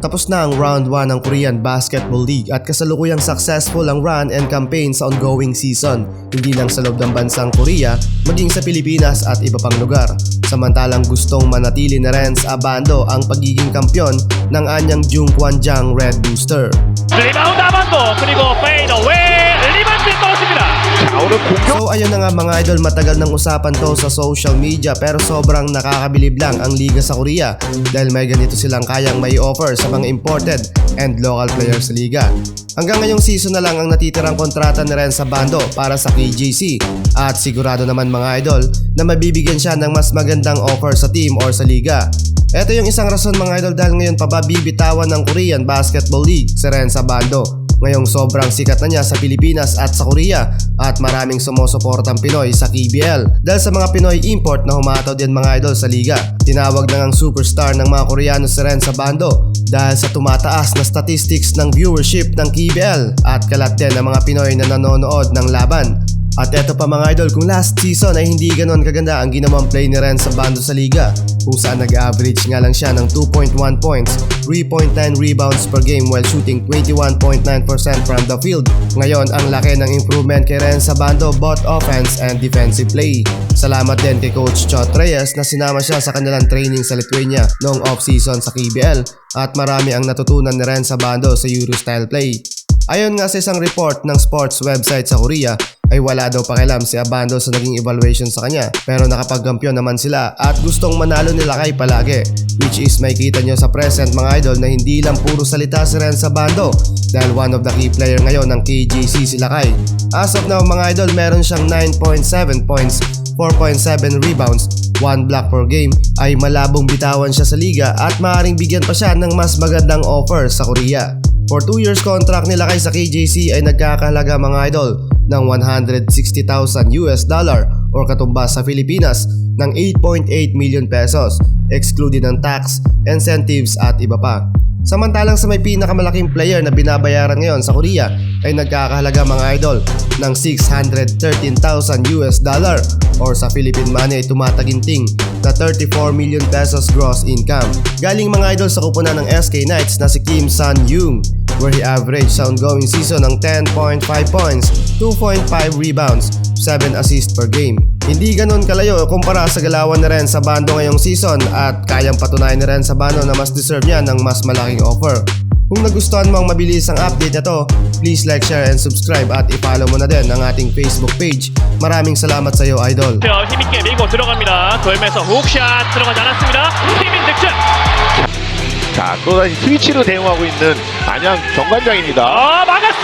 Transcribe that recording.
Tapos na ang Round 1 ng Korean Basketball League at kasalukuyang successful ang run and campaign sa ongoing season, hindi lang sa loob ng bansang Korea, maging sa Pilipinas at iba pang lugar. Samantalang gustong manatili na rin sa Abando ang pagiging kampyon ng anyang Jungkwanjang Red Booster. 리바운드 아반도 그리고 페이더웨이 리바운드 떨어집니다. 자, 오늘 공격 So ayun na nga mga idol, matagal nang usapan to sa social media pero sobrang nakakabilib lang ang liga sa Korea dahil may ganito silang kayang may offer sa mga imported and local players sa liga. Hanggang ngayong season na lang ang natitirang kontrata ni Renz Abando para sa KJC at sigurado naman mga idol na mabibigyan siya ng mas magandang offer sa team or sa liga. Ito yung isang rason mga idol dahil ngayon pa ba bibitawan ng Korean Basketball League si Renz Abando. Ngayong sobrang sikat na niya sa Pilipinas at sa Korea at maraming sumusuportang Pinoy sa KBL dahil sa mga Pinoy import na humataw din mga idol sa liga. Tinawag na ngang superstar ng mga Koreano si Renz Abando dahil sa tumataas na statistics ng viewership ng KBL at kalat din ng mga Pinoy na nanonood ng laban. At eto pa mga idol, kung last season ay hindi ganon kaganda ang ginawang play ni Renz Abando sa liga, kung saan nag-average nga lang siya ng 2.1 points, 3.9 rebounds per game while shooting 21.9% from the field. Ngayon ang laki ng improvement kay Renz Abando both offense and defensive play. Salamat din kay Coach Chot Reyes na sinama siya sa kanilang training sa Lithuania noong off-season sa KBL at marami ang natutunan ni Renz Abando sa Euro-style play. Ayon nga sa isang report ng sports website sa Korea, ay wala daw pakialam si Abando sa naging evaluation sa kanya pero nakapagkampiyon naman sila at gustong manalo nila kay palagi, which is may kita nyo sa present mga idol na hindi lang puro salita si Renz Abando dahil one of the key player ngayon ng KJC si Lakay. As of now mga idol, meron siyang 9.7 points, 4.7 rebounds, 1 block per game, ay malabong bitawan siya sa liga at maaaring bigyan pa siya ng mas magandang offer sa Korea. For 2 years contract nila kay sa KJC ay nagkakahalaga mga idol ng $160,000 or katumbas sa Pilipinas ng 8.8 million pesos excluding ng tax, incentives at iba pa. Samantalang sa may pinakamalaking player na binabayaran ngayon sa Korea ay nagkakahalaga mga idol ng $613,000 or sa Philippine money tumataginting na 34 million pesos gross income. Galing mga idol sa kupunan ng SK Knights na si Kim Sun-young where he averaged sa ongoing season ng 10.5 points, 2.5 rebounds, 7 assists per game. Hindi ganun kalayo kumpara sa galawan ni Renz Abando ngayong season at kayang patunayan ni Renz Abando na mas deserve niya ng mas malaking offer. Kung nagustuhan mo ang mabilis ang update na to, please like, share, and subscribe at i-follow mo na din ang ating Facebook page. Maraming salamat sa iyo, idol. 힘있게 밀고 들어갑니다. 돌면서 훅샷 들어가지 않았습니다. 힘인 득점. 자, 또다시 스위치로 대응하고 있는 안양 정관장입니다. 막았어요.